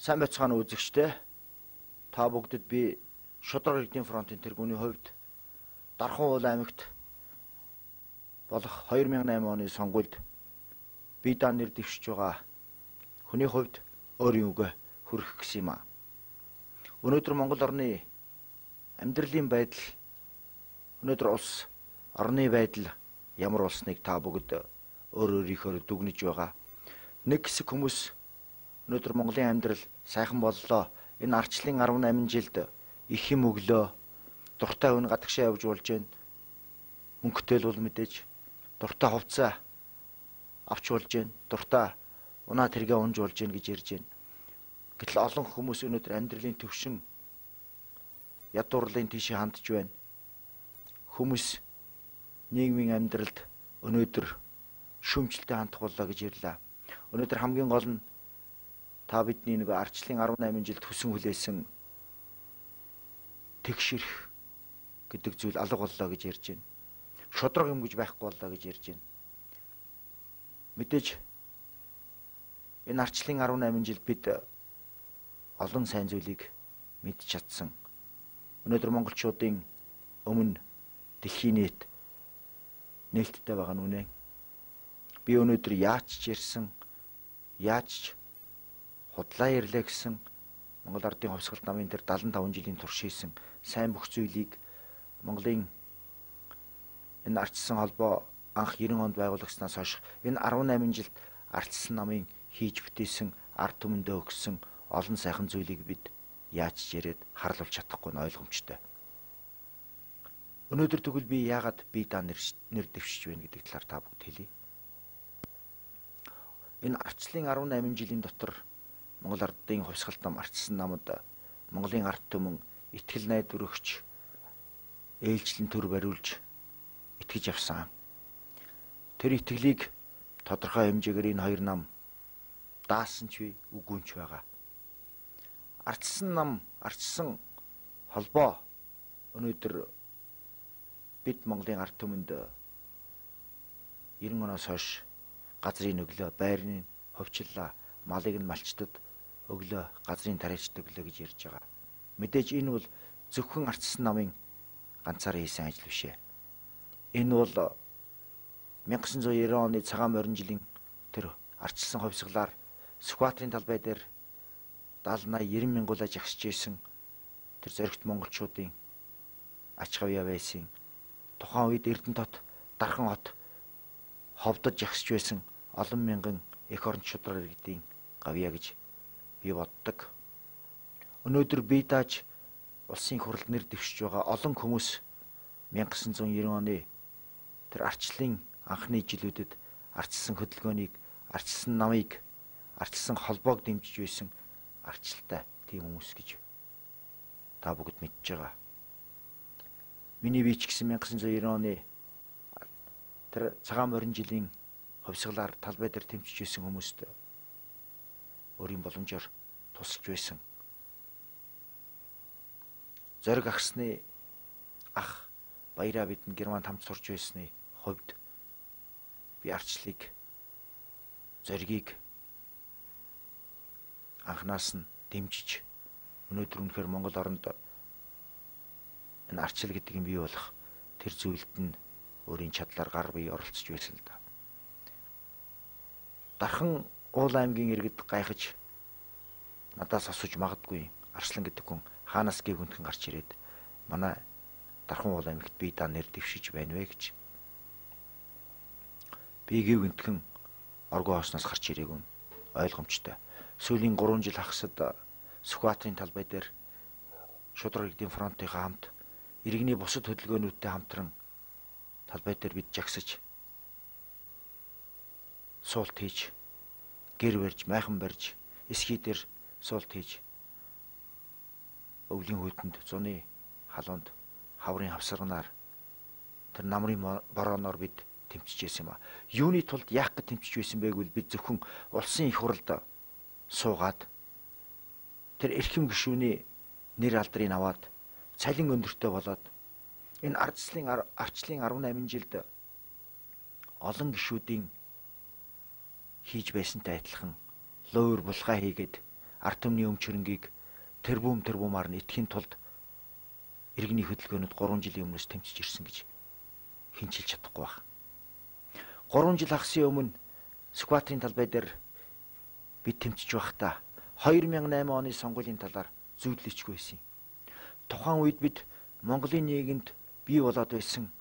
Сайн байцгаана үзэгчдээ. Та бүгдэд би Шудраг иргэдийн фронтын тэргүүний хувьд Дархан уул аймагт болох 2008 оны сонгуульд бие даан нэр дэвшиж байгаа хүний хувьд өөрийн үгээ хүргэх гэсэн юм а. Өнөөдөр Монгол орны амьдралын байдал, өнөөдөр улс орны байдал ямар болсныг та бүгд өөрийнхөө дүгнэж байгаа. Нэг хэсэг хүмүүс өнөөдөр Монголын амьдрал сайхан боллоо. Энэ арчлын 18 жилд их юм өглөө. Дуртай хүн гадагшаа явж болж байна. Мөнгөтэй л бол мэдээж дуртай хувцас авч болж байна. Дуртай унаа тэргээ унж болж байна гэж ярьж байна. Гэтэл олон хүмүүс өнөөдөр амьдралын төвшин ядуурлын тийшээ хандж байна. Хүмүүс нийгмийн амьдралд өнөөдөр шүүмжлэлтэй хандах боллоо гэж ярьлаа. Өнөөдөр хамгийн гол нь та бидний нэг арчлын 18 жилд хүсэн хүлээсэн тэгшэрх гэдэг зүйл алга боллоо гэж ярьж байна. Шудраг юм гэж байхгүй боллоо гэж ярьж байна. Мэдээж энэ арчлын 18 жилд бид олон сайн зүйлийг мэдж чадсан. Өнөөдөр монголчуудын өмнө дэлхийн нээлттэй байгаа нь үнэ. Би өнөөдөр яаж ч ярьсан, яаж ч худлаа ярьлаа гэсэн Монгол Ардын хувьсгалт намын дээр 75 жилийн турш хийсэн сайн бүх зүйлийг Монголын энэ ардчилсан холбоо анх 90 онд байгуулагдсанаас хойш энэ 18 жилд ардчилсан намын хийж бүтээсэн ард түмэндээ өгсөн олон сайхан зүйлийг бид яаж ч яриад харуулж чадахгүй нь ойлгомжтой. Өнөөдөр тэгвэл би яагаад бие даан нэр дэвшиж байна гэдэг талаар та бүгд хэлье. Энэ арчлын 18 жилийн дотор Монгол Ардын хувьсгалт нам ардчилсан намд Монголын ард түмэн итгэл найдварөгч ээлжлэн төр бариулж итгэж явсан. Тэр итгэлийг тодорхой хэмжээгээр энэ хоёр нам даасан ч вэ, үгүй ч байгаа. Ардчилсан нам, ардчилсан холбоо өнөөдөр бид Монголын ард түмэнд 90 оноос хойш газрын өглөө, байрны хувьчлаа, малыг нь малчдад өглөө, газрын тариачд өглөө гэж ярьж байгаа. Мэдээж энэ бол зөвхөн ардчилсан намын ганцаараа хийсэн ажил биш ээ. Энэ бол 1990 оны цагаан морин жилийн тэр ардчилсан хувьсгалаар Сүхбаатарын талбай дээр 70-80 мянган аж агсж байсан тэр зоригт монголчуудын ач хавьяа байсан. Тухайн үед Эрдэнэт, Дархан хот ховдож агсж байсан олон мянган эх орон шудраг иргэдийн гавьяа гэж би боддог. Өнөөдөр бие дааж улсын хурлд нэр дэвшиж байгаа олон хүмүүс 1990 оны тэр арчлын анхны жилүүдэд арчилсан хөдөлгөөнийг, арчилсан намыг, арчилсан холбоог дэмжиж байсан арчилтай тийм хүмүүс гэж та бүгд мэдж байгаа. Миний бие ч гэсэн 1990 оны тэр цагаан морин жилийн хувьсгалаар талбай дээр тэмцэж байсан хүмүүст өөрийн боломжоор тусалж байсан. Зориг агсны ах баяраа бидэнд Германд хамт сурж байсны хувьд би арчлыг, зоригийг анхнаас нь дэмжиж өнөөдөр үнэхээр Монгол оронд энэ арчил гэдэг юм бий болох тэр зүйлд нь өөрийн чадлаар гар бие оролцож байсан л да. Дархан уул аймгийн иргэд гайхаж надаас асууж магадгүй Арслан гэдэг хүн хаанаас гээ хүндхэн гарч ирээд манай Дархан уул аймагт бие даан нэр дэвшиж байна вэ гэж. Би гээ хүндхэн оргоо хоосноос гарч ирээгүй ойлгомжтой. Сүүлийн 3 жил хагасад Сүхбаатарын талбай дээр Шудраг иргэдийн фронтынхаа хамт иргэний бусад хөдөлгөөнүүдтэй хамтран талбай дээр бид жагсаж суулт хийж, гэр барьж, майхан барьж, эсхий дээр суулт хийж, өвлийн хүйтэнд, зуны халуунд, хаврын хавсарганаар тэр намрын борооноор бид тэмцэж байсан юм а. Юуны тулд яах гэж тэмцэж байсан бэ гэвэл бид зөвхөн улсын их хурлд суугаад тэр эрхэм гишүүний нэр алдрыг аваад цалин өндөртэй болоод энэ арчлын 18 жилд олон гишүүдийн хийж байсантай адилхан луур булгаа хийгээд ард түмний өмч хөрөнгийг тэрбумаар нь итгэхийн тулд иргэний хөдөлгөөнөд 3 жилийн өмнөөс тэмцэж ирсэн гэж хэн ч хэлж чадахгүй байна. 3 жил хагасын өмнө Сүхбаатарын талбай дээр бид тэмцэж байхдаа 2008 оны сонгуулийн талаар зөвлөжгүй байсан. Тухайн үед бид Монголын нийгэмд бий болоод байсан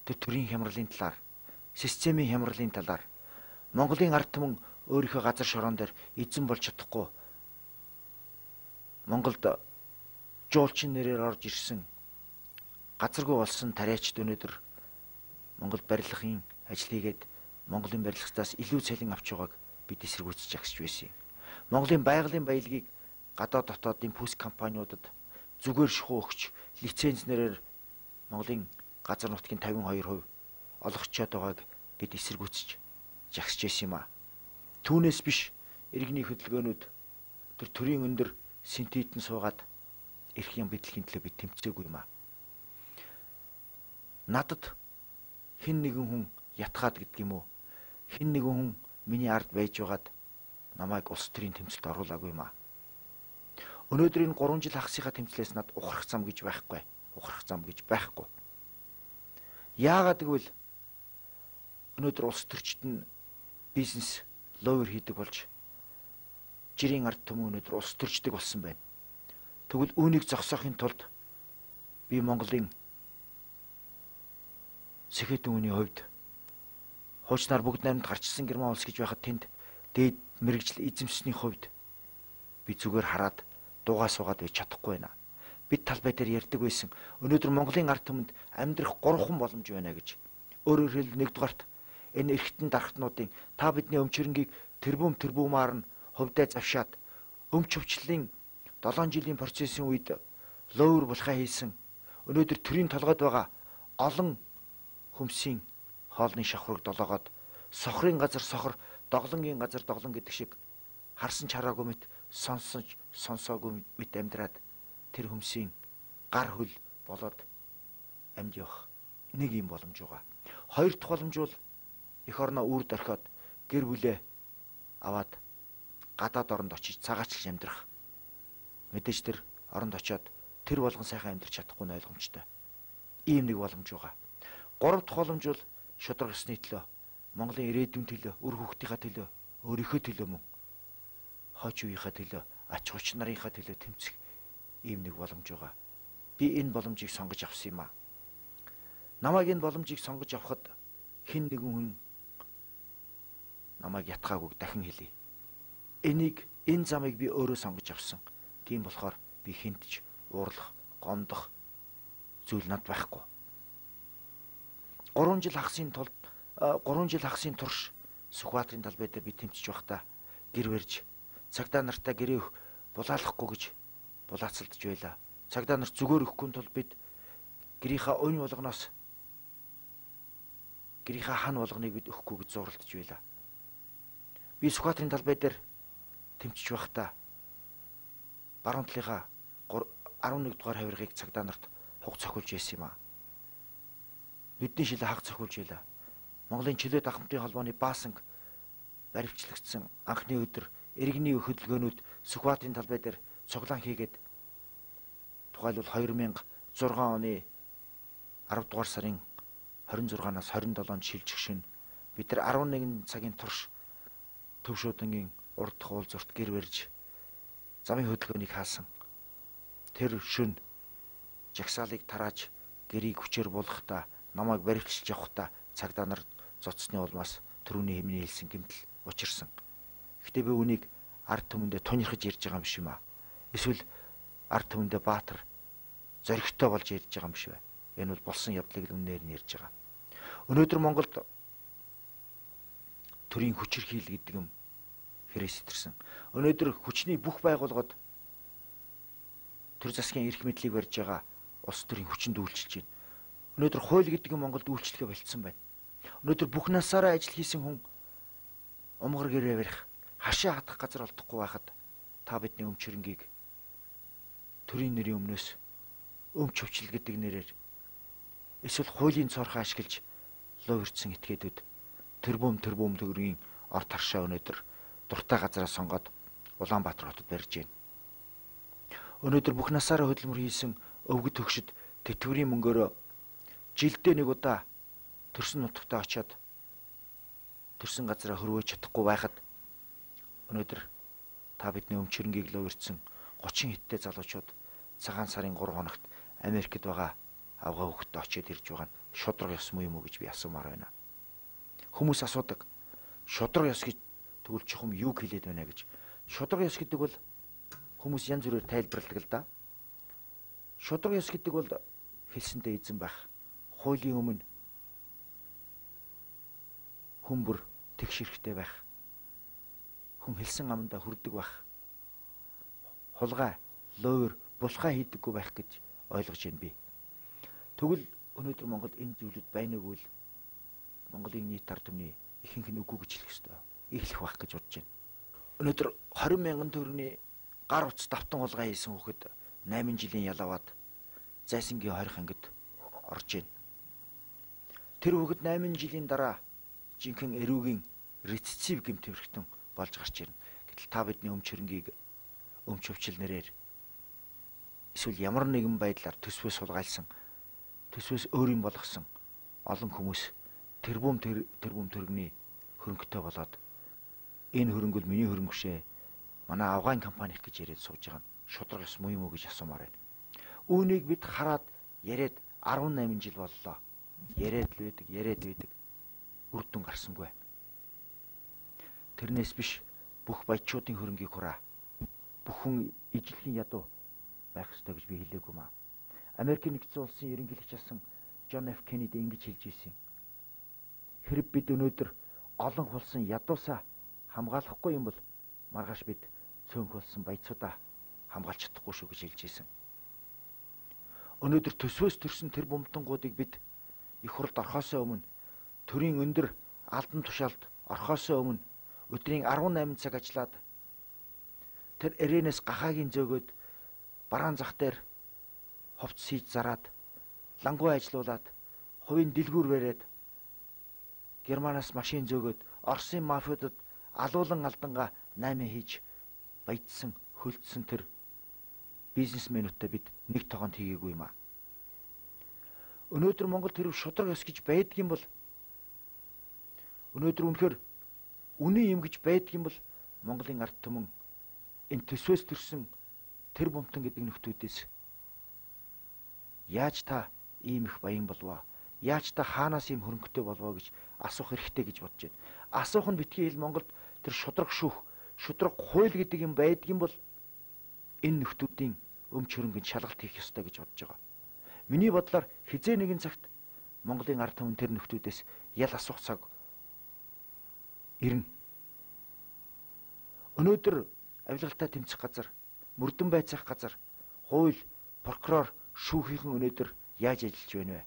тэр төрийн хямралын талаар, системийн хямралын талаар, Монголын ард түмэн өөрийнхөө газар шороон дээр эзэн болж чадахгүй Монголд жуулчин нэрээр орж ирсэн газаргүй болсон тариачид өнөөдөр Монголд барилгын ажил хийгээд Монголын барилгатаас илүү цалин авч байгааг бид эсэргүүцэж агсж байсан. Монголын байгалийн баялагийг гадаад дотоодын пүүс компаниудад зүгээр шухуу өгч лиценз нэрээр Монголын газар нутгийн 52% олгочод байгааг бид эсэргүүцэж жагсж байсан юм а. Түүнээс биш иргэний хөдөлгөөнүүд тэр төрийн өндөр синтетэн суугаад эрхийн бидлэгийн төлөө бид тэмцээгүй юм а. Надад хэн нэгэн хүн ятгаад гэдэг юм уу? Хэн нэгэн хүн миний ард байж байгаад намайг улс төрийн тэмцэлд оруулаагүй юм а. Өнөөдөр энэ 3 жил хагасынхаа тэмцлээс над ухрах зам гэж байхгүй. Ухрах зам гэж байхгүй. Яагаад гэвэл өнөөдөр улс төрчид нь бизнес ловер хийдэг болж жирийн ард түмэн өнөөдөр улс төрчдөг болсон байна. Тэгвэл үүнийг зогсоохын тулд би Монголын Сэхэтэн үний хувьд хуучнаар бүгд найрамд гарчсан Герман улс гэж байхад тэнд дээд мэрэгжил эзэмсний хувьд би зүгээр хараад дуугаа суугаад байж чадахгүй байна. Бид талбай дээр ярьдаг байсан. Өнөөдөр Монголын ард түмэнд амьдрах 3 боломж байна гэж. Өөрөөр хэлбэл нэгдүгээрт энэ эрхтэн дархтнуудын та бидний өмч хөрөнгийг тэрбумаар нь хувьдаа завшаад өмч өвчлөлийн 7 жилийн процессын үед ловер булхаа хийсэн. Өнөөдөр төрийн толгойд байгаа олон хүмсийн хоолны шавхрыг долоогоод сохрын газар сохор, доглонгийн газар доглон гэдэг шиг харсан чараагүй мэт сонсоогүй мэт амьдраад тэр хүмсийн гар хөл болоод амьд явах нэг юм боломж байгаа. Хоёр дахь боломж бол эх орноо үрд орхиод гэр бүлээ аваад гадаад оронд очиж цагаачлж амьдрах. Мэдээж тэр оронд очиод тэр болгон сайхан амьдрч чадахгүй нь ойлгомжтой. Ийм нэг боломж байгаа. Гурав дахь боломж бол шударга ёсны төлөө, Монголын ирээдүйн төлөө, үр хүүхдийнхаа төлөө, өөрийнхөө төлөө мөн хойч үеийнхаа төлөө, ач хүч нарынхаа төлөө тэмцэх ийм нэг боломж байгаа. Би энэ боломжийг сонгож авсан юм а. Намайг энэ боломжийг сонгож авахад хэн нэгэн хүн намайг ятгаагүй дахин хэлье. Энэ замыг би өөрөө сонгож авсан. Тийм болохоор би хинтж уурлах, гомдох зүйл над байхгүй. 3 жил хагасын турш Сүхбаатарын талбай дээр би тэмцэж байхдаа гэр барьж цагдаа нартаа гэрээ булаалахгүй гэж булаацалдж байла. Цагдаа нарт зүгээр өгөхгүй тул бид гэрийнхаа унь болгоноос гэрийнхаа хан болгоныг бид өгөхгүй гэж зууралдж байла. Би Сүхбаатарын талбай дээр тэмцэж байхдаа баруун талынхаа 11 дугаар хавиргыг цагдаа нарт хуг цохиулж байсан юм а. Бидний шилээ хаг цохиулж байла. Монголын чөлөөт ахмадын холбооны баасанг баривчлагдсан анхны өдөр иргэний хөдөлгөөнүүд Сүхбаатарын талбай дээр цуглаан хийгээд тухайлбал 2006 оны 10 дугаар сарын 26-наас 27-нд шилжих шин бид нар 11 цагийн турш Төв шуудангийн урд дах уулзурт гэр барьж замын хөдөлгөөнийг хаасан. Тэр шин жагсаалыг тарааж гэрийг хүчээр буулгахдаа намайг баривчилж явахдаа цагдаа нар зоцсны улмаас түрүүний хэмнээ хэлсэн гэмтэл учирсан. Гэтэ би үнийг ард түмэндээ тунирхаж ярьж байгаа юм шиг юм аа. Эсвэл ард түмэндээ баатар зоригтой болж ярьж байгаа юм шиг бай. Энэ бол болсон явдлыг өмнөөр нь ярьж байгаа. Өнөөдөр Монголд төрийн хүчирхийл гэдэг юм хэрэгс итэрсэн. Өнөөдөр хүчний бүх байгууллагууд төр засгийн эрх мэдлийг барьж байгаа улс төрийн хүчинд үйлчилж байна. Өнөөдөр хууль гэдэг нь Монголд үйлчлэгээ болцсон байна. Өнөөдөр бүх насаараа ажил хийсэн хүн умгар гэрээ барих, хашаа хатах газар олдохгүй байхад та бидний өмч хөрөнгийг төрийн нэрийн өмнөөс өмч өвчл гэдэг нэрээр эсвэл хуулийн цорхоо ашиглаж ловэрцэн этгээдүүд тэрбум төгрөгийн орд харшаа өнөөдөр дуртай газараа сонгоод Улаанбаатар хотод барьж байна. Өнөөдөр бүх насаараа хөдөлмөр хийсэн өвгөт хөгшөд тэтгэврийн мөнгөөрөө жилдээ нэг удаа төрсөн нутагтаа очиод төрсөн газараа хөрвөөж чадахгүй байхад өнөөдөр та бидний өмчөрөнгийг л уурьдсан 30 хэдтэй залуучууд цагаан сарын 3 хоногт Америкт байгаа авгаа хөвгөтөд очиод ирж байгаа нь шудраг ёс муу юм уу гэж би асуумаар байна. Хүмүүс асуудаг. Шудраг ёс гэж тэгвэл чухам юу хэлээд байна гэж. Шудраг ёс гэдэг бол хүмүүс янз бүрээр тайлбарладаг л да. Шудраг ёс гэдэг бол хэлсэндээ эзэн байх. Хуулийн өмнө хүмбэр тэгш хэрэгтэй байх. Хүн хэлсэн амандаа хүрдэг байх. Хулгай, луур, булхай хийдэггүй байх гэж ойлгож байна би. Тэгвэл өнөөдөр Монголд энэ зүйлүүд байна уу гэвэл Монголын нийт ард түмний ихэнх нь үгүй гэж хэлэх ёстой. Эхлэх байх гэж бодож байна. Өнөөдөр 20 мянган төгрөгийн гар утас давтан хулгай хийсэн хүүхэд 8 жилийн ялаваад зайсангийн 20 ангид орж байна. Тэр хүүхэд 8 жилийн дараа жинхэнэ эрүүгийн рецидив гэмтвэрхтэн болж гарч ирнэ. Гэтэл та бидний өмч хөрөнгийг өмч өвчл нэрээр эсвэл ямар нэгэн байдлаар төсвөөс сулгайлсан, төсвөөс өөрийн болгосон олон хүмүүс тэрбум төгрөгийн хөрөнгөтэй болоод энэ хөрөнгө бол миний хөрөнгө шээ. Манай авгаан компани их гэж яриад сууж байгаа нь шудраг ёс муу юм уу гэж асуумаар байна. Үүнийг бид хараад яриад 18 жил боллоо. Яриад байдаг. Үр дүн гарсангүй. Тэрнээс биш бүх баячуудын хөрөнгийг хураа. Бүх хүн ижилхэн ядуу байх ёстой гэж би хэлээгүй маа. Америкийн нэгдсэн улсын ерөнхийлөгч асан John F. Kennedy ингэж хэлж ирсэн. Хэрэг бид өнөөдөр олон хулсан ядуусаа хамгаалахгүй юм бол маргааш бид цөөнх болсон баяцуудаа хамгаалж чадахгүй шүү гэж хэлж ирсэн. Өнөөдөр төсвөөс төрсэн тэр бумтангуудыг бид их хурлд орхосоо өмнө төрийн өндөр алдан тушаалд орхосоо өмнө өдрийн 18 цаг ажиллаад тэр эрээнээс гахаагийн зөөгөөд бараан зах дээр ховц хийж зараад лангуй ажилуулад хувийн дэлгүүр бариад Германаас машин зөөгөөд Оросын мафиудад алуулан алдангаа 8 хийж баяжсан хөлдсөн тэр бизнесмэнүүдтэй бид нэг тогоонд хийгээгүй юм аа. Өнөөдөр Монгол тэр шудраг ёс гэж байдаг юм бол өнөөдөр үнэхээр үнэн юм гэж байдаг юм бол Монголын ард түмэн энэ төсвөөс төрсэн тэр бумтан гэдэг нөхдүүдээс яаж та ийм их баян болвоо? Яаж та хаанаас ийм хөрөнгөтэй болвоо гэж асуух хэрэгтэй гэж бодож байна. Асуух нь битгий хэл Монголд тэр шудраг шүүх, шудраг хууль гэдэг юм байдаг юм бол энэ нөхдүүдийн өмч хөрөнгөнд шалгалт хийх ёстой гэж бодож байгаа. Миний бодлоор хизээ нэгэн цагт Монголын ард түмэн тэр нөхдүүдээс ял асуух цаг ирнэ. Өнөөдөр авилгалтай тэмцэх газар, мөрдөн байцаах газар, хууль, прокурор, шүүхийнхэн өнөөдөр яаж ажиллаж байна вэ?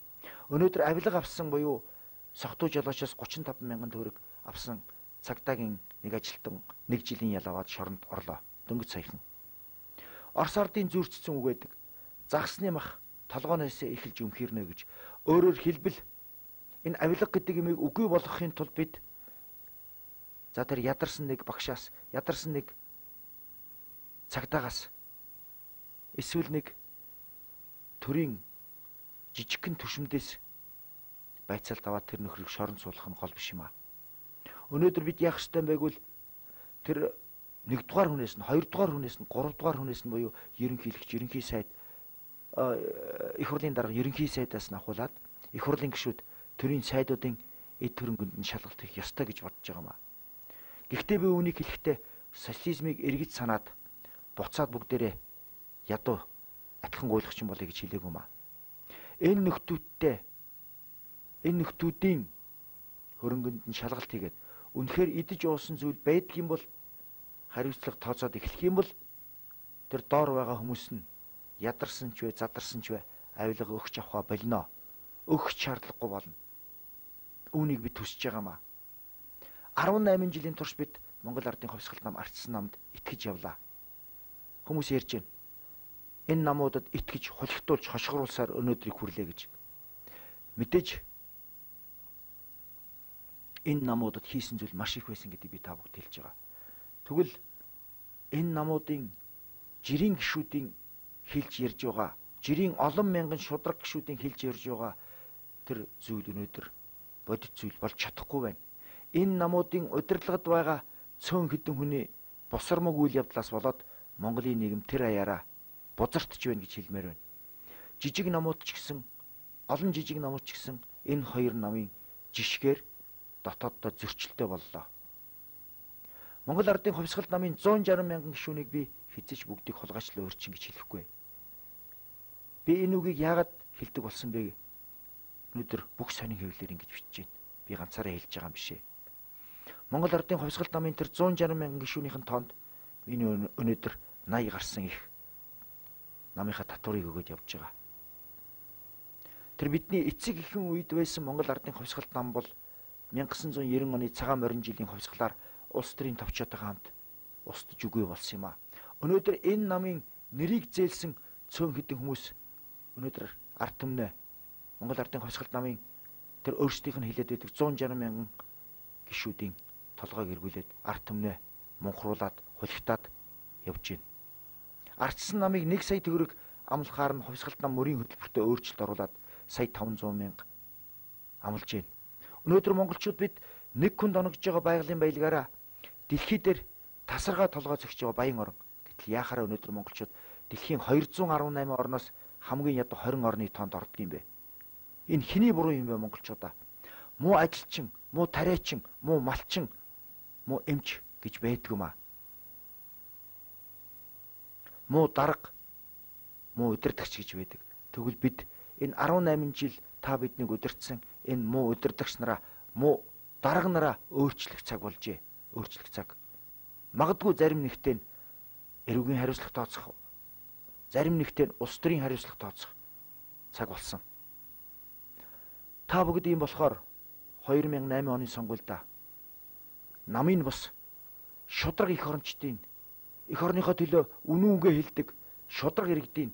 Өнөөдөр авилга авсан буюу согтуу жолоочоос 35 мянган төгрөг авсан цагдаагийн нэг ажилтан 1 жилийн ял аваад шоронд орлоо. Дөнгөж саяхан. Орос ардын зүүрцсэн үг байдаг. Загсны мах толгооноос эхэлж өмхирнэ гэж. Өөрөөр хэлбэл энэ авилга гэдэг юмыг үгүй болгохын тулд бид за тэр ядарсан нэг багшаас, ядарсан нэг цагдаагаас эсвэл нэг төрийн жижигхэн түвшмдээс байцаалт аваад тэр нөхрийг шоронд суулгах нь гол биш юм аа. Өнөөдөр бид яах ёстой юм бэ гэвэл тэр 1 дугаар хүнээс нь 2 дугаар хүнээс нь 3 дугаар хүнээс нь буюу ерөнхийлөгч, ерөнхий сайд их хурлын дарга ерөнхий сайдаас нь ахуулаад их хурлын гишүүд төрийн сайдуудын эд хөрөнгөнд нь шалгалт хийх ёстой гэж бодож байгаа юм аа. Гэхдээ би үүнийг хэлэхдээ социализмыг эргэж санаад буцаад бүгдээрээ ядуу адилхан гуйлахч юм болъё гэж хэлээгүй юм аа. Энэ нөхдүүдийн хөрөнгөнд нь шалгалт хийгээд үнэхээр идэж уусан зүйл байдаг юм бол хариуцлага тооцоод эхлэх юм бол тэр доор байгаа хүмүүс нь ядарсан ч вэ, задарсан ч вэ авилга өгч авах болно. Өгөх шаардлагагүй болно. Үүнийг би төсөж байгаа маа. 18 жилийн турш бид Монгол ардын хувьсгал нам ардсан намд итгэж явлаа. Хүмүүс ярьж байна. Энэ намуудад итгэж хулигтуулж хошгоруулсаар өнөөдрийг хүрлээ гэж. Мэдээж энэ намуудад хийсэн зүйл маш их байсан гэдгийг би та бүгд хэлж байгаа. Тэгвэл энэ намуудын жирийн гишүүдийн хэлж ярьж байгаа, жирийн олон мянган шудраг гишүүдийн хэлж ярьж байгаа тэр зүйл өнөөдөр бодит зүйл болж чадахгүй байна. Энэ намуудын удирдлагад байгаа цөөн хэдэн хүний босромог үйл явдлаас болоод Монголын нийгэм тэр аяараа бузартж байна гэж хэлмээр байна. Жижиг намууд ч гэсэн, олон жижиг намууд ч гэсэн энэ хоёр намын жишгээр дотооддоо зөрчилтэй боллоо. Монгол Ардын хувьсгалт намын 160 мянган гишүүнийг би хэзээ ч бүгдийг хулгайчлан өөрчин гэж хэлэхгүй. Би энэ үгийг яагаад хэлдэг болсон бэ? Өнөөдөр бүх сонин хэвлэлээр ингэж бичиж байна. Би ганцаараа хэлж байгаа юм биш ээ. Монгол Ардын хувьсгалт намын тэр 160 мянган гишүүнийхэн тоонд миний өнөөдөр 80 гарсан их намынхаа татварыг өгөөд явж байгаа. Тэр бидний эцэг эхэн үед байсан Монгол Ардын хувьсгалт нам бол 1990 оны цагаан морин жилийн хувьсгалаар улс төрийн товчоотойгоо хамт устж үгүй болсон юм а. Өнөөдөр энэ намын нэрийг зээлсэн цөөн хэдэн хүмүүс өнөөдөр ард түмнээ Монгол Ардын хувьсгалт намын тэр өөрсдийнх нь хилээд байдаг 160 мянган гишүүдийн толгойг эргүүлээд ард түмнээ мунхруулад хулигтаад явж байна. Ардсан намыг 1 сая төгрөг амлахаар нь хувьсгалт нам мөрийн хөтөлбөртөө өөрчлөлт оруулад сая 500 мянга амлаж байна. Өнөөдөр монголчууд бид 1 хүнд оногж байгаа байгалийн баялагаараа дэлхий дээр тасаргаа толгой зөгч байгаа баян орн. Гэтэл яахаараа өнөөдөр монголчууд дэлхийн 218 орноос хамгийн ядуу 20 орны тоонд ордог юм бэ? Энэ хэний буруу юм бэ монголчуудаа? Муу ажилчин, муу тариачин, муу малчин, муу эмч гэж байдаг юм аа. Муу дарга, муу удирдагч гэж байдаг. Тэгвэл бид энэ 18 жил та биднийг удирдсан энэ муу удирдагч нараа, муу дарга нараа өөрчлөх цаг болжээ. Өөрчлөх цаг. Магадгүй зарим нэгтээ эрүүгийн хариуцлага тооцох, зарим нэгтээ улс төрийн хариуцлага тооцох цаг болсон. Та бүгд ийм болохоор 2008 оны сонгуульда намын бус шудраг эх орончдын эх орныхоо төлөө үнэн үгээ хэлдэг шудраг иргэдийн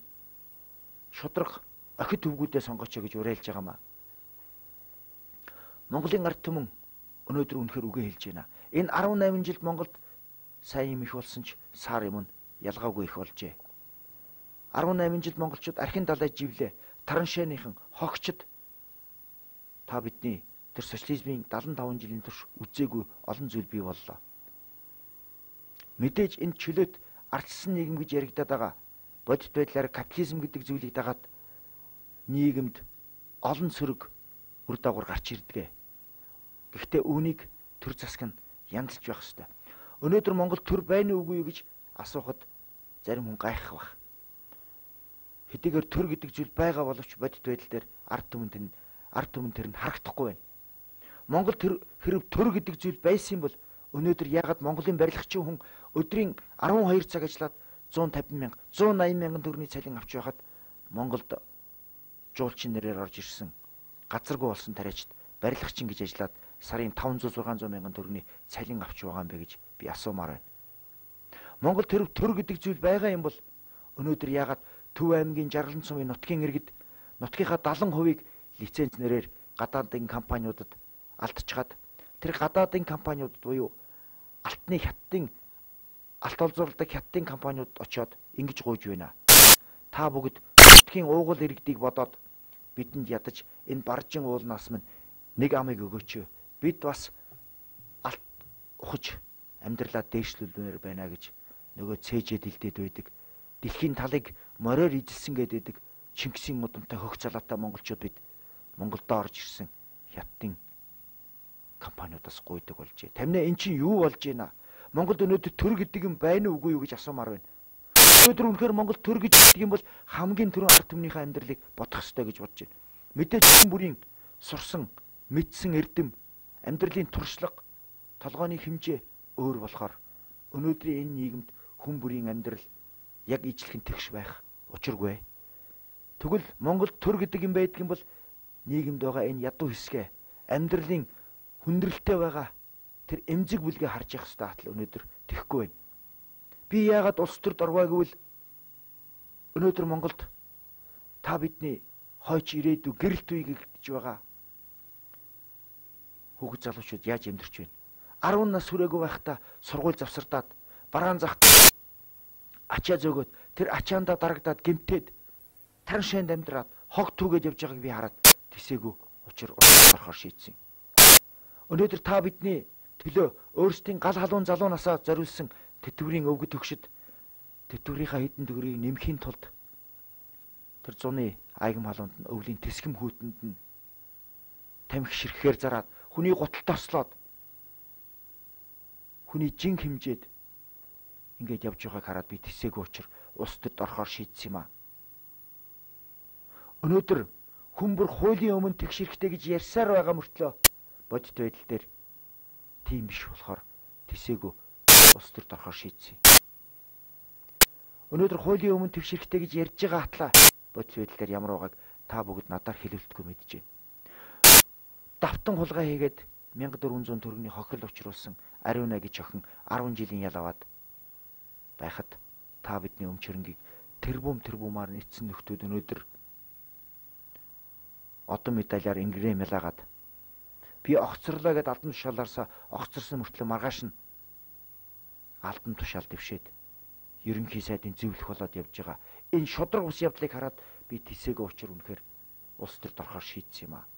шудраг охид төвгүүдээ сонгооч гэж уриалж байгаамаа. Монголын ард түмэн өнөөдөр үнэхээр үгээ хэлж байна. Энэ 18 жилд Монголд сайн юм их болсон ч сар юм нь ялгаагүй их болжээ. 18 жилд монголчууд архин далай живлээ. Тараншааныхан хогчд та бидний тэр социализмын 75 жилийн турш үзээгүй олон зүйл бий боллоо. Мэдээж энэ чөлөөт ардчсан нийгэм гэж яригадаад байгаа бодит байдлаар капитализм гэдэг зүйлийг дагаад нийгэмд олон сөрөг үр дагавар гарч ирдэг. Гэхдээ үүнийг төр засаг нь янзлж байх ёстой. Өнөөдөр Монгол төр байна уугүй гэж асуухад зарим хүн гайхах байх. Хэдийгээр төр гэдэг зүйл байгаа боловч бодит байдал дээр ард түмэн тэр нь харагдахгүй байна. Монгол хэрэг төр гэдэг зүйл байсан бол өнөөдөр яагаад Монголын барилгачин хүн өдрийн 12 цаг ажиллаад 150 мянга 180 мянган төгрөгийн цалин авч байхад Монголд жуулчин нэрээр орж ирсэн газаргүй болсон тариачд барилгачин гэж ажиллаад сарын 500-600 мянган төгрөгийн цалин авч байгаа юм бэ гэж би асуумаар байна. Монгол төр гэдэг зүйл байгаа юм бол өнөөдөр яагаад Төв аймгийн Жаргалан сумын нутгийн иргэд нутгийнхаа 70%-ийг лиценз нэрээр гадаадын компаниудад алдчихад тэр гадаадын компаниудад буюу алтны хятадын алт олзуулдаг хятадын компаниуд очиод ингэж гуйж байна. Та бүгд нутгийн уугуул иргэдийг бодоод бидэнд ядаж энэ баржин уулнаас минь нэг амыг өгөөч. Бид бас алт ухаж амьдралаа дээшлүүлмээр байна гэж нөгөө цээжэд хэлдээд байдаг. Дэлхийн талыг мориор эзэлсэн гэдэг Чингисийн удамтай хөх залаатай монголчууд бид Монголдо орж ирсэн хятадын компаниудаас гуйдаг болжээ. Тамина эн чинь юу болж байна? Монголд өнөөдөр төр гэдэг юм байна уугүй юу гэж асуумаар байна. Өнөөдөр үнэхээр Монгол төр гэж хэлдэг юм бол хамгийн түрүүн ард түмнийхээ амьдралыг бодох ёстой гэж бодож байна. Мэдээж хүн бүрийн сурсан, мэдсэн эрдэм, амьдралын туршлага, толгойн хэмжээ өөр болохоор өнөөдрийн энэ нийгэмд хүн бүрийн амьдрал яг ижлэх нь тэгш байх учиргүй. Тэгвэл Монгол төр гэдэг юм байдаг юм бол нийгэмд байгаа энэ ядуу хэсгээ амьдралын хүндрэлтэй байгаа тэр эмзэг бүлгээ харж явах хэрэгтэй атал өнөөдөр тэхгүй байна. Би яагаад улс төрд орваа гэвэл өнөөдөр Монголд та бидний хойч ирээдүй гэрэлт үе гэж байгаа хүүхэд залуучууд яаж амьдарч байна? 10 нас хүрээгүй байхдаа сургууль завсардаад бараан захт ачаа зөөгөөд тэр ачаандаа дарагдаад гэмтээд таран шээнд амьдраад хог түүгээд явж байгааг би хараад тэсээгүй учир орохоор шийдсэн. Өнөөдөр та бидний төлөө өөрсдийн гал халуун залуунасаа зориулсан тэтгэврийн өвгөд төгшөд тэтгэврийнхаа хэдэн төгрөгийг нэмхийн тулд тэр зуны аягм халуунд нь өвлийн тэсгэм хүүтэнд нь тамхи ширхэхээр зараад хүний гуталд ослоод хүний жин хэмжээд ингээд явж байгааг хараад би тэсээгүй учир улс төрд орохоор шийдсэн юм аа. Өнөөдөр хүмүүр хуулийн өмнө тэгш хэрэгтэй гэж ярьсаар байгаа мөртлөө бодит байдал дээр тийм биш болохоор тэсээгүй улс төрд орохоор шийдсэн. Өнөөдөр хуулийн өмнө тэгш хэрэгтэй гэж ярьж байгаа хатлаа бодит байдал дээр ямар байгааг та бүгд надаар хэлэлтгүй мэдэж байна. Давтан хулгай хийгээд 1400 төгрөгийн хохирол учруулсан Ариуна гэж охин 10 жилийн ял аваад байхад та бидний өмч хөрөнгийг тэрбумаар нийцсэн нөхдүүд өнөөдөр одон медалиар ингрэм ялаагаад би огцорлоо гэд алдан тушаалаарсаа огцорсон мөртлөө маргааш нь алдан тушаал дэвшээд ерөнхий сайдын зөвлөх болоод явж байгаа. Энэ шудраг ус явдлыг хараад би тэсээгүй учир үнэхээр улс төрд орохоор шийдсэн юм аа.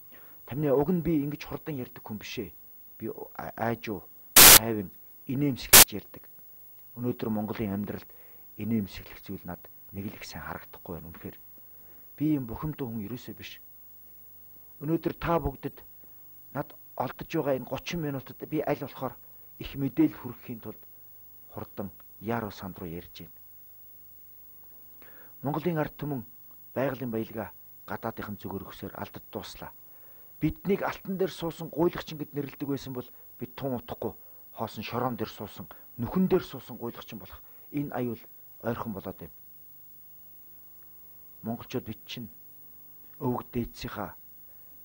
Тамны уг нь би ингэж хурдан ярьдаг хүн бишээ. Би айжуу, тайван, инээмсэглэж ярьдаг. Өнөөдөр Монголын амьдралд инээмсэглэх зүйл над нэг л их сайн харагдахгүй байна үнэхээр. Би юм бухимдуу хүн ерөөсөө биш. Өнөөдөр та бүгдэд над олдож байгаа энэ 30 минутад би аль болохоор их мэдээлэл хүргэхийн тулд хурдан яруу санд руу ярьж байна. Монголын ард түмэн байгалийн баялгаа гадаадынхан зүгээр өгсөөр алдад дууслаа. Биднийг алтан дээр суусан гуйлагчин гэд нэрлэдэг байсан бол бид тун утахгүй хоосон шороон дээр суусан, нүхэн дээр суусан гуйлагчин болох энэ аюул ойрхон болоод байна. Монголчууд бид чинь өвөг дээдсийнхаа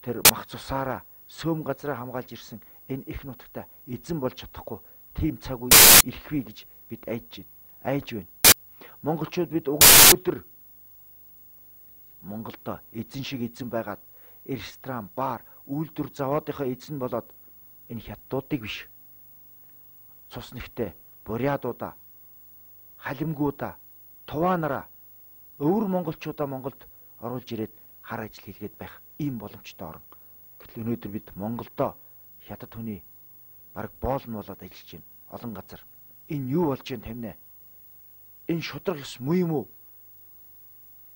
тэр мах цусаараа сөөм газраа хамгаалж ирсэн энэ их нутагта эзэн болж чадахгүй тийм цаг үе ирэхвэ гэж бид айж байна. Монголчууд бид өдөр Монголдо эзэн шиг эзэн байгаад ресторан, бар, үйлдвэр заводынхаа эзэн болоод энэ хятадуудыг биш. Цус нэгтээ бурядуудаа, халимгуудаа, туваанараа өвөр монголчуудаа Монголд оруулж ирээд хар ажил хийлгээд байх ийм боломжтой орн. Гэтэл өнөөдөр бид Монголдо хятад хүний бараг боолн болоод ажиллаж байна. Олон газар. Энэ юу болж байна тамина? Энэ шудраг ёс муу юм уу?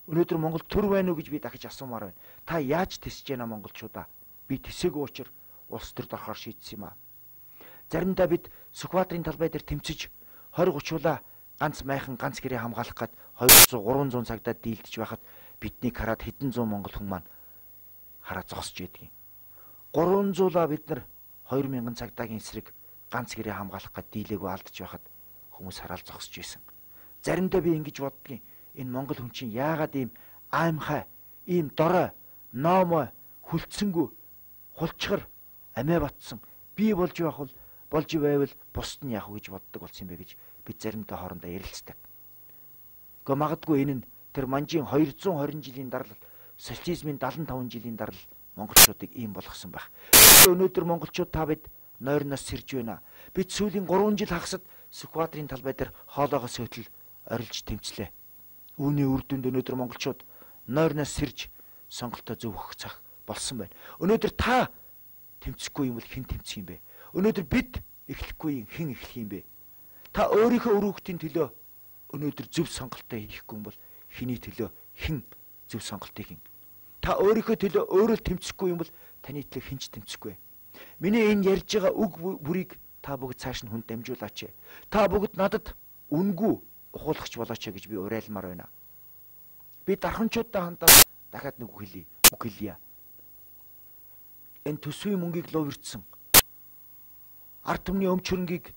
Өнөөдөр Монгол төр байна уу гэж би дахиж асуумаар байна. Та яаж тэсэж байна монголчуудаа? Би тэсээгүй учир улс төрд орохоор шийдсэн юм аа. Заримдаа бид Сүхбаатарын талбай дээр тэмцэж 20-30 ганц майхан ганц гэрээ хамгаалах гээд 200-300 цагдаа дийлдэж байхад биднийг хараад хэдэн зуун монгол хүн маань хараа зогсож байдгийг. 300-аа бид нар 2000 цагдаагийн эсрэг ганц гэрээ хамгаалах гээд дийлээгүй алдаж байхад хүмүүс хараал зогсож байсан. Заримдаа би ингэж боддгийн. Энэ монгол хүн чинь яагаад ийм аимхай, ийм дорой, номой, хүлцэнгүй, хулчгар, амиа батсан би болж байвал бусд нь яах вэ гэж боддог болсон юм бэ гэж бид заримдаа хоорондоо ярилцдаг. Гэхдээ магадгүй энэ нь тэр манжийн 220 жилийн дарал, социализмын 75 жилийн дарал монголчуудыг ийм болгосон байх. Өнөөдөр монголчууд та бид нойрноос сэрж байна. Бид сүүлийн 3 жил хагасад Сүхбаатарын талбай дээр хоолоогоо сөйтөл орилж тэмцлээ. Үүний үр дүнд өнөөдөр монголчууд нойрноос сэрж сонголтоо зөв өгөх цаг болсон байна. Өнөөдөр та тэмцэхгүй юм бол хэн тэмцэх юм бэ? Өнөөдөр бид эхлэхгүй хэн эхлэх юм бэ? Та өөрийнхөө өр хүүхдийн төлөө өнөөдөр зөв сонголтоо хийхгүй юм бол хэний төлөө хэн зөв сонголтыг хийн? Та өөрийнхөө төлөө өөрөө тэмцэхгүй юм бол таны төлөө хэн ч тэмцэхгүй. Миний энэ ярьж байгаа үг бүрийг та бүгд цааш нь хүнд дамжуулаач. Та бүгд надад үнгүй ухуулагч болооч гэж би уриалмаар байна. Би дарханчуудтай хандаад дахиад нэг үг хэлье. Энэ төсвийн мөнгийг лувирдсан ард түмний өмч хөрөнгийг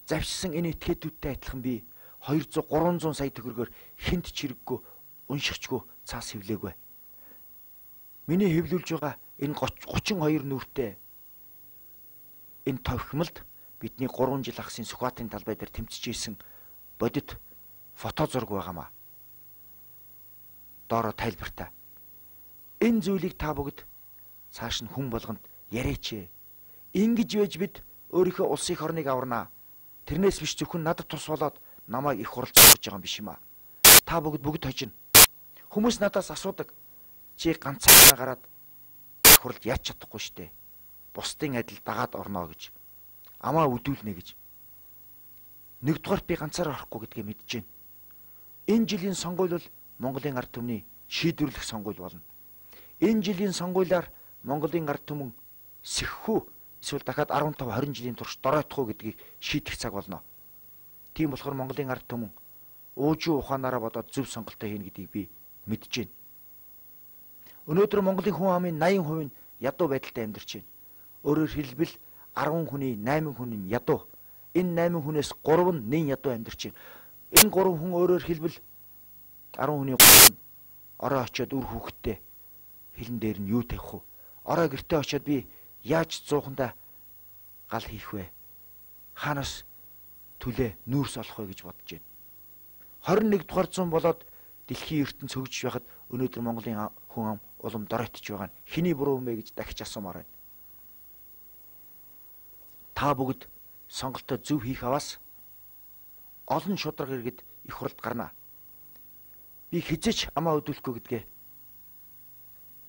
завшсан энэ этгээдүүдтэй адилхан би 200-300 сая төгрөгөөр хинт чирэггүй уншихчгүй цаас хевлээгүй. Миний хевлүүлж байгаа энэ 32 нүртэй энэ товхимолд бидний 3 жил ахсын Сүхбаатарын талбай дээр тэмцэж ийсэн бодит фото зураг байгаамаа. Доороо тайлбартай. Энэ зүйлийг та бүгд цааш нь хүн болгонд яриач. Ингэж байж бид өөрийнхөө улсын хорныг аварнаа. Тэрнээс биш зөвхөн надад тус болоод намайг их хурал зогсож байгаа юм биш юм аа. Та бүгд хожино. Хүмүүс надаас асуудаг. Чи ганцаараа гараад их хуралд яаж чадахгүй штэ. Бусдын адил дагаад орно гэж. Амаа өдүүлнэ гэж. Нэгдүгээрт би ганцаараа орохгүй гэдгээ мэдэж байна. Энэ жилийн сонгуул бол Монголын ард түмний шийдвэрлэх сонгуул болно. Энэ жилийн сонгуулиар Монголын ард түмэн сэхэх үү эсвэл дахиад 15 20 жилийн турш доройтох уу гэдгийг шийдэх цаг болно. Тийм болохоор Монголын ард түмэн уужуу ухаанаараа бодоод зөв сонголтоо хийнэ гэдгийг би мэдэж байна. Өнөөдөр Монголын хүн амын 80% нь ядуу байдалтай амьдарч байна. Өөрөөр хэлбэл 10 хүний 8 хүн нь ядуу. Энэ 8 хүнээс 3 нь нэн ядуу амьдарч байна. Энэ 3 хүн өөрөөр хэлбэл 10 хүний 3 нь орой очиод үр хүүхэдтэй хилэн дээр нь юу тавих вэ? Орой гэртээ очиод би яаж 100-андаа гал хийх вэ? Хаанаас түлээ нүүрс олох вэ гэж бодож байна. 21 дугаар зуун болоод дэлхийн ертөнц хөгжиж байхад өнөөдөр Монголын хүн ам улам доройтож байгаа нь хэний буруу юм бэ гэж дахиж асуумаар байна. Та бүгд сонголтоо зөв хийх аваас олон шударга иргэд их хуралд гарнаа. Би хизээч амаа өдүүлэхгүй гэдгээ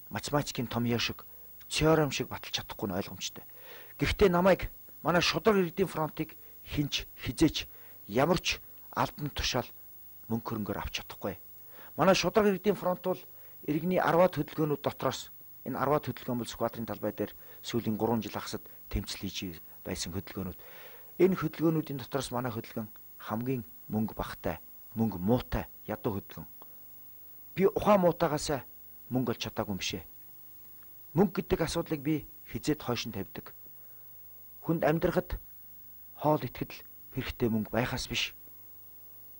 математикийн том яа шиг теорем шиг баталж чадахгүй нь ойлгомжтой. Гэхдээ намайг манай шударга иргэдийн фронтыг хинч хизээч ямар ч албан тушаал мөнгө хөрөнгөөр авч чадахгүй. Манай шударга иргэдийн фронт бол иргэний 10-аад хөдөлгөөнүүд дотроос энэ 10-аад хөдөлгөөн бол сквадрын талбай дээр сүүлийн 3 жил хагасад тэмцэл хийж байсан хөдөлгөөнүүд. Энэ хөдөлгөөнүүдийн дотроос манай хөдөлгөөн хамгийн мөнгө багтай, мөнгө муутай ядуу хөдөлгөөн. Би ухаан муутаагаас мөнгө олж чадаагүй юм шээ. Мөнгө гэдэг асуудлыг би хизээд хойш нь тавьдаг. Хүнд амьдрахад хоол итгэл хэрэгтэй мөнгө байхаас биш.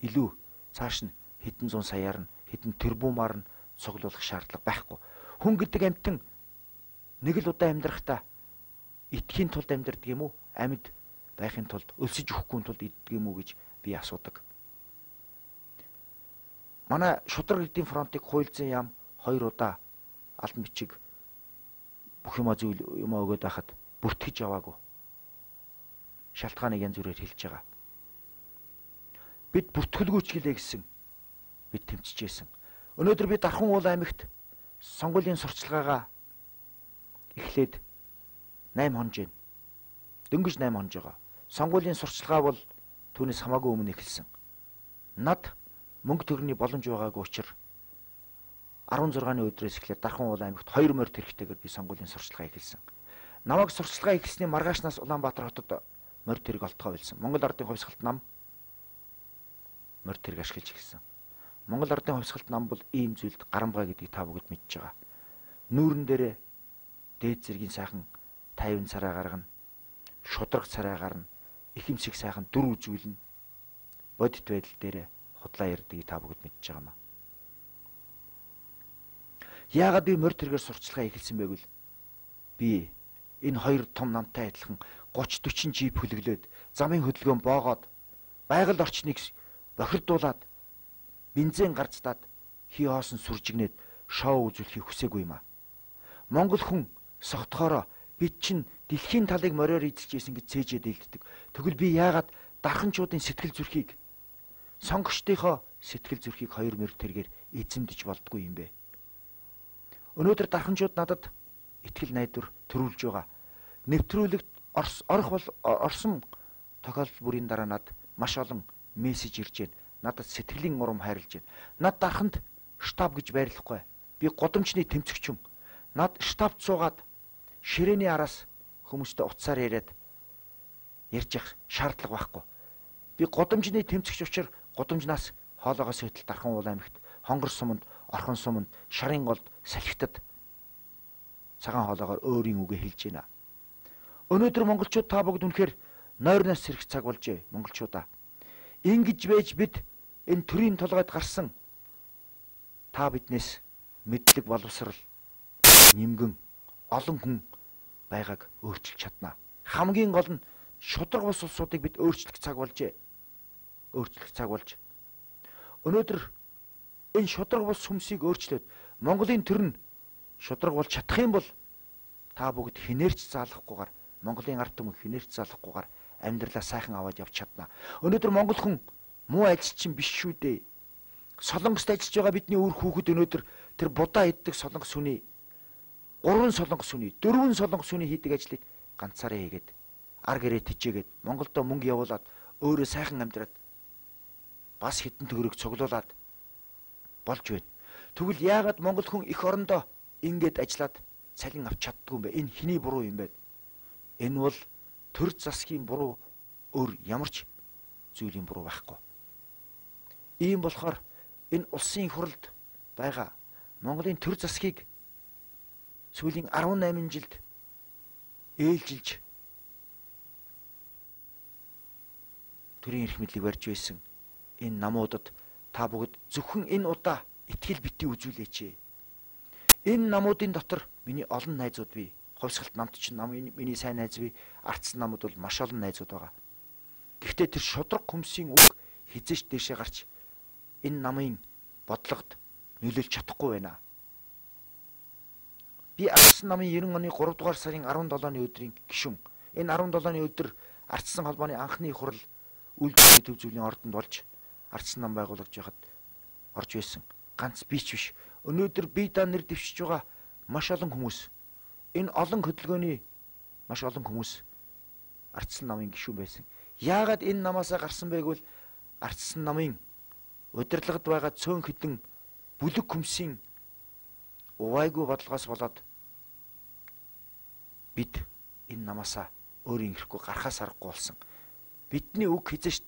Илүү цааш нь хэдэн зуун саяар нь хэдэн тэрбумаар нь цуглуулах шаардлага байхгүй. Хүн гэдэг амьтан нэг л удаа амьдрахдаа итгэхийн тулд амьдрдаг юм уу? Амьд байхын тулд өлсөж өхгүй тулд иддэг юм уу гэж би асуудаг. Манай шударга иргэдийн фронтыг хуйлзан яам 2 удаа албан бичиг бүх юма зүйл юмаа өгöd байхад бүртгэж яваагүй. Шалтгааныг янз бүрээр хэлж байгаа. Бид бүртгэлгүйч гэлээ гэсэн бид тэмцэжсэн. Өнөөдөр би Дархан уул аймагт сонгуулийн сурчлагаагаа эхлээд 8 хонж байна. Дөнгөж 8 хонж байгаа. Сонгуулийн сурчлагаа бол түүнээс хамаагүй өмнө эхэлсэн. Над мөнгө төгрөний боломж байгаагүй учраас 16-ны өдрөөс эхлээд Дархан уул аймагт 2 морь тэрэгтэйгээр би сонгуулийн сурчлагаа эхэлсэн. Намайг сурчлагаа эхэлсний маргаашнаас Улаанбаатар хотод морь тэрэг олтгоо байлсан. Монгол ардын хувьсгалт нам морь тэрэг ашиглаж эхэлсэн. Монгол ардын хувьсгалт нам бол ийм зүйлд гарамгай гэдгийг та бүгд мэдж байгаа. Нүүрэн дээрээ дээд зэргийн сайхан 50 царай гаргана. Шударга царай гарна. Ихэмсэг сайхан дүр үзүүлнэ. Бодит байдал дээрээ худлаа ярдгийг та бүгд мэдж байгаа маа. Яагаад би морь тэргээр сурчлагаа эхэлсэн бэ гэвэл би энэ 2 том намтай адилхан 30-40 жип хөлөглөөд замын хөдөлгөөн боогоод байгаль орчныг бохирдуулаад бензин гарцдаад хий хоосон сүржигнээд шоу үзүүлэхийг хүсээгүй юм аа. Монгол хүн согтохороо бид чинь дэлхийн талыг мориор эзэлжсэн гэж цээжээд илддэг. Тэгвэл би яагаад дарханчуудын сэтгэл зүрхийг сонгогчдийнхоо сэтгэл зүрхийг 2 морь тэргээр эзэмдэж болдгүй юм бэ? Өнөөдөр дарханчууд надад итгэл найдвар төрүүлж байгаа. Нэвтрүүлэгт орох бол орсон тохиолдол бүрийн дараа над маш олон мессеж ирж байна. Надад сэтгэлийн урам хайрлж байна. Над дарханд штаб гэж байрлахгүй. Би гудамжны тэмцэгч юм. Над штабт суугаад ширээний араас хүмүүстэй утсаар яриад ярьж явах шаардлага байхгүй. Би гудамжны тэмцэгч учраас гудамжнаас хоолоогоос хөтөл Дархан уул аймагт хонгор суманд, орхон суманд, шарын голд, салхитад цагаан хоолоогоор өөрийн үгээ хэлж байна. Өнөөдөр монголчууд та бүгд үнэхээр нойрноос сэрэх цаг болжээ монголчуудаа. Ингэж байж бид энэ төрийн толгойд гарсан та биднээс мэдлэг боловсрал нимгэн олон хүн байгааг өөрчилж чаднаа. Хамгийн гол нь шударга бус улсуудыг бид өөрчлөх цаг болжээ. Өөрчлөх цаг болж. Өнөөдөр энэ шударга бус хүмсийг өөрчлөөд Монголын төр нь шударга болж чадах юм бол та бүгд хинээрч заалахгүйгээр Монголын ард түмэн хинээрч заалахгүйгээр амьдралаа сайхан аваад явж чаднаа. Өнөөдөр монгол хүн Муу ажилчин биш шүү дээ. Солонгост ажиллаж байгаа бидний үр хүүхэд өнөөдөр тэр будаа иддэг солонгос хүний 3 солонгос хүний 4 солонгос хүний хийдэг ажлыг ганцаараа хийгээд ар гэрээ тижээгээд Монголдо мөнгө явуулаад өөрөө сайхан амьдраад бас хитэн төгрөг цуглуулад болж байна. Тэгвэл яагаад монгол хүн эх орондоо ингээд ажиллаад цалин авч чаддгүй юм бэ? Энэ хиний буруу юм бэ? Энэ бол төр засгийн буруу, өөр ямар ч зүйлийн буруу байхгүй. Ийм болохоор энэ улсын хурлд байгаа Монголын төр засгийг сүүлийн 18 жилд ээлжилж төрийн эрх мэдлийг барьж байсан энэ намуудад та бүгд зөвхөн энэ удаа итгэл битгий үзүүлээч. Энэ намуудын дотор миний олон найзууд бий. Хувьсгалт намт чинь миний сайн найз бий. Ардсан намууд бол маш олон найзууд байгаа. Гэхдээ тэр шудраг хүмсийн үг хизээш дээшээ гарч энэ намын бодлогод нөлөөлж чадахгүй байна. Би Ардсан намын 90 оны 3 дугаар сарын 17-ны өдрийн гишүүн. Энэ 17-ны өдөр Ардсан холбооны анхны хурал үйлдвэрийн төв зүйлийн ордонд болж Ардсан нам байгуулагдж байхад орж байсан. Ганц би ч биш. Өнөөдөр бие даа нэр дэвшиж байгаа маш олон хүмүүс. Энэ олон хөдөлгөөний маш олон хүмүүс Ардсан намын гишүүн байсан. Яагаад энэ намаасаа гарсан байг бол Ардсан намын удирдлагад байгаа цөөн хідэн бүлэг хүмсийн увайгүй бодлогоос болоод бид энэ намаасаа өөрийн ирэхгүй гарахаас аргагүй болсон. Бидний үг хизээш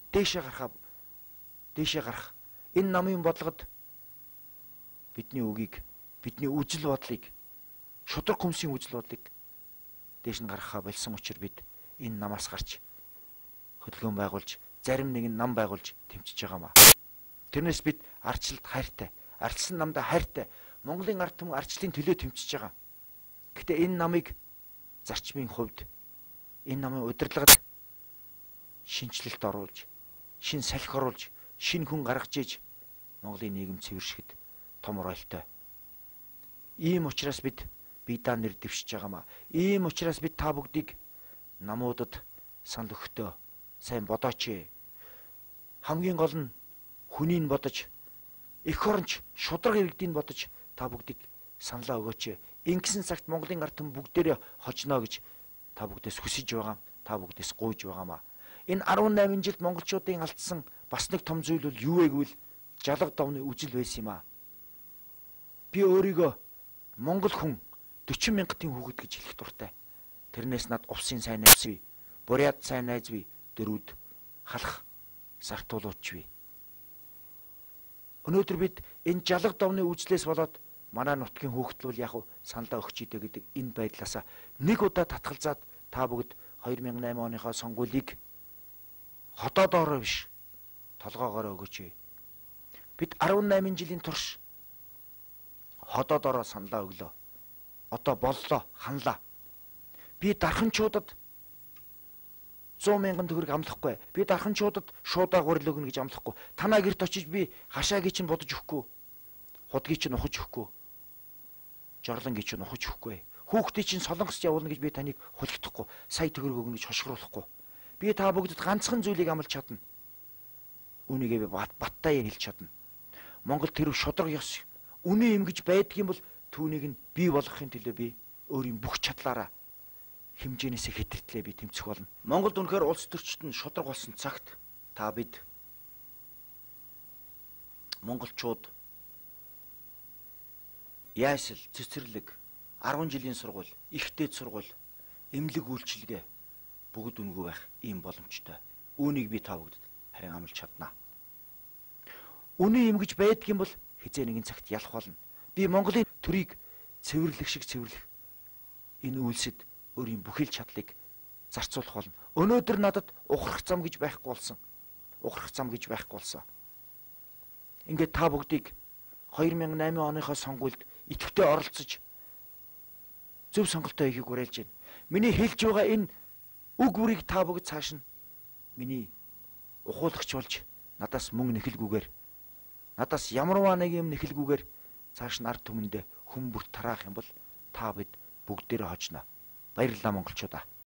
дээшээ гарах энэ намын бодлогод бидний үгийг, бидний үжил бодлыг, шудраг хүмсийн үжил бодлыг дээш нь гаргахаа болсон учраас бид энэ намаас гарч хөдөлгөөн байгуулж, зарим нэг нь нам байгуулж тэмцэж байгаамаа. Тэрнээс бид ардчлалд хайртай, ардсан намдаа хайртай, Монголын ард түмэн ардчлалын төлөө тэмцэж байгаа. Гэхдээ энэ намыг зарчмын хувьд энэ намын удирдлагад шинжилэлт оруулж, шин салхи оруулж, шин хүн гаргаж иж Монголын нийгэм цэвэршгэд том ролтой. Ийм учраас бид бие даа нэр дэвшиж байгаамаа. Ийм учраас бид та бүгдийг намуудад санал өгтөө сайн бодооч. Хамгийн гол нь хүнийг бодож, эх оронч шудраг иргэдийг бодож та бүгдийг саналаа өгөөч. Ингэсэн цагт Монголын ард түмэн бүгдээрээ хожно гэж та бүгдээс хүсэж байгаа. Та бүгдээс гуйж байгаамаа. Энэ 18 жилд монголчуудын алдсан бас нэг том зүйл бол юу вэ гэвэл жалга довны үжил байсан юм аа. Би өөрийгөө монгол хүн 40 мянгатын хүүхэд гэж хэлэх дуртай. Тэрнээс над увсын сайн найз бий, буряд сайн найз бий, дөрүүд халах сартуулууч бий. Өнөөдөр бид энэ жалга довны үжлээс болоод манай нутгийн хүүхдэл бол яг саналаа өгч идэ гэдэг энэ байдлаасаа нэг удаа татгалзаад та бүгд 2008 оныхоо сонгуулийг хотоодоороо биш толгоогоороо өгөөч. Бид 18 жилийн турш хотоодоороо саналаа өглөө. Одоо боллоо, ханлаа. Би дарханчуудад 100 мянган төгрөг амлахгүй. Би дарханчуудад шуудаа гурил өгнө гэж амлахгүй. Танаа гэрт очиж би хашаагийн чинь бодож өгөхгүй. Худгийг чинь ухаж өгөхгүй. Жорлонгийн чинь ухаж өгөхгүй. Хүүхдийн чинь солонгост явуулна гэж би таныг хулигдахгүй. Сая төгрөг өгнө гэж хошгруулахгүй. Би та бүгдэд ганцхан зүйлийг амлаж чадна. Үүнийгээ би баттай хэлж чадна. Монгол тэр шудраг ёс үнэ юм гэж байдаг юм бол түүнийг нь бий болгохын төлөө би өөрийн бүх чадлаараа хэмжээнээсээ хэтэртлээ би тэмцэх болно. Монголд үнэхээр улс төрчид нь шудраг болсон цагт та бид монголчууд яасэл, цэцэрлэг, 10 жилийн сургууль, ихтэй сургууль, эмнэлэг үйлчилгээ бүгд үнгүй байх ийм боломжтой. Үүнийг би та бүгд харин амлаж чаднаа. Үнэ юм гэж байдаг юм бол хизээ нэгэн цагт ялах болно. Би Монголын төрийг цэвэрлэх шиг цэвэрлэх энэ үйлсэд өөрийн бүхэл чадлыг зарцуулах болно. Өнөөдөр надад ухрах зам гэж байхгүй болсон. Ухрах зам гэж байхгүй болсон. Ингээд та бүгдийг 2008 оныхоо сонгуульд идэвхтэй оролцож зөв сонголтоо хийхийг уриалж байна. Миний хэлж байгаа энэ үг бүрийг та бүгд цааш нь миний ухуулагч болж надаас мөнгө нэхэлгүйгээр надаас ямарваа нэг юм нэхэлгүйгээр цааш нь ард түмэндээ хүн бүр тараах юм бол та бид бүгдээрээ хожно. Баярлалаа монголчуудаа.